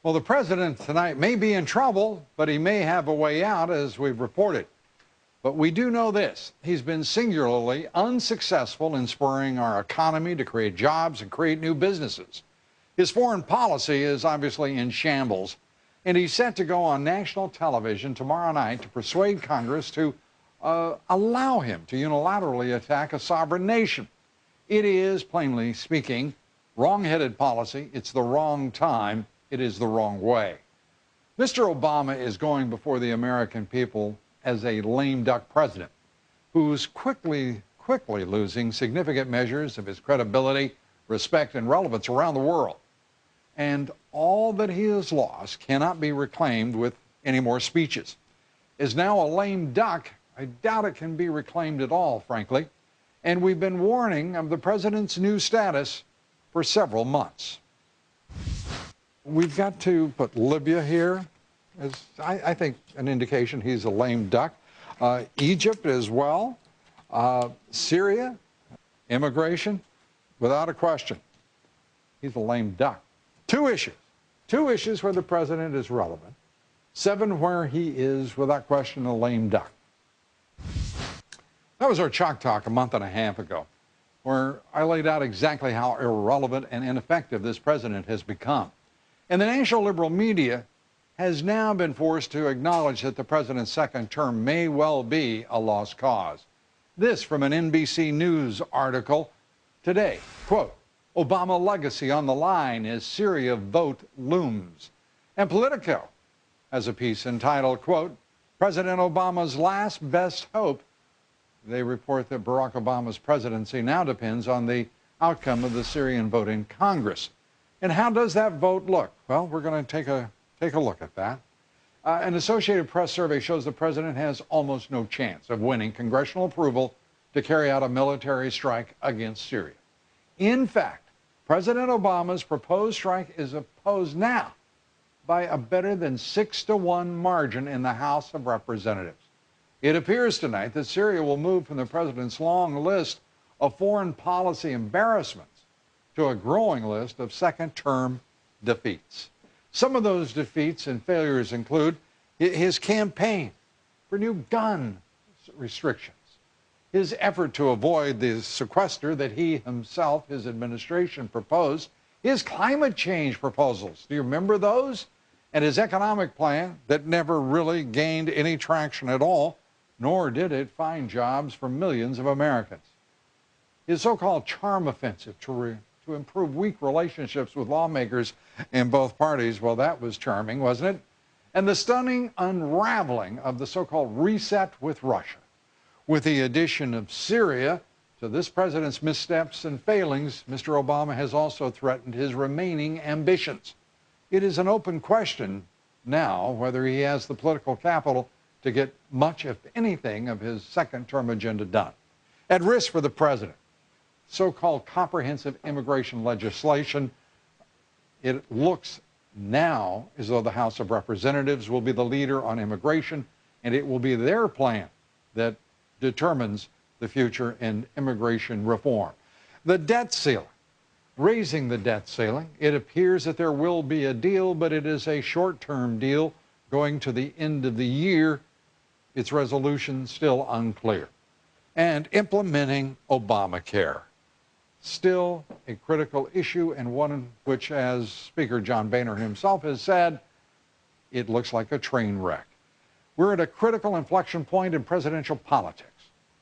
Well, the president tonight may be in trouble, but he may have a way out, as we've reported. But we do know this: he's been singularly unsuccessful in spurring our economy to create jobs and create new businesses. His foreign policy is obviously in shambles, and he's set to go on national television tomorrow night to persuade Congress to allow him to unilaterally attack a sovereign nation. It is, plainly speaking, wrong-headed policy. It's the wrong time. It is the wrong way. Mr. Obama is going before the American people as a lame duck president who's quickly losing significant measures of his credibility, respect, and relevance around the world. And all that he has lost cannot be reclaimed with any more speeches. Is now a lame duck, I doubt it can be reclaimed at all, frankly. And we've been warning of the president's new status for several months. We've got to put Libya here as, I think, an indication he's a lame duck. Egypt as well. Syria, immigration, without a question. He's a lame duck. Two issues where the president is relevant. 7 where he is, without question, a lame duck. That was our Chalk Talk a month and a half ago, where I laid out exactly how irrelevant and ineffective this president has become. And the national liberal media has now been forced to acknowledge that the president's second term may well be a lost cause. This from an NBC News article today, quote, "Obama legacy on the line as Syria vote looms." And Politico has a piece entitled, quote, "President Obama's last best hope." They report that Barack Obama's presidency now depends on the outcome of the Syrian vote in Congress. And how does that vote look? Well, we're going to take a look at that. An Associated Press survey shows the president has almost no chance of winning congressional approval to carry out a military strike against Syria. In fact, President Obama's proposed strike is opposed now by a better than 6-to-1 margin in the House of Representatives. It appears tonight that Syria will move from the president's long list of foreign policy embarrassments to a growing list of second-term defeats. Some of those defeats and failures include his campaign for new gun restrictions, his effort to avoid the sequester that he himself, his administration, proposed, his climate change proposals. Do you remember those? And his economic plan that never really gained any traction at all, nor did it find jobs for millions of Americans. His so-called charm offensive to improve weak relationships with lawmakers in both parties, well, that was charming, wasn't it? And the stunning unraveling of the so-called reset with Russia. With the addition of Syria to this president's missteps and failings, Mr. Obama has also threatened his remaining ambitions. It is an open question now whether he has the political capital to get much, if anything, of his second-term agenda done. At risk for the president, so-called comprehensive immigration legislation. It looks now as though the House of Representatives will be the leader on immigration, and it will be their plan that determines the future in immigration reform. The debt ceiling, raising the debt ceiling. It appears that there will be a deal, but it is a short-term deal going to the end of the year. Its resolution still unclear. And implementing Obamacare. Still a critical issue, and one which, as Speaker John Boehner himself has said, it looks like a train wreck. We're at a critical inflection point in presidential politics.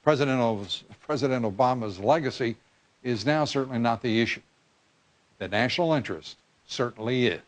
President Obama's legacy is now certainly not the issue. The national interest certainly is.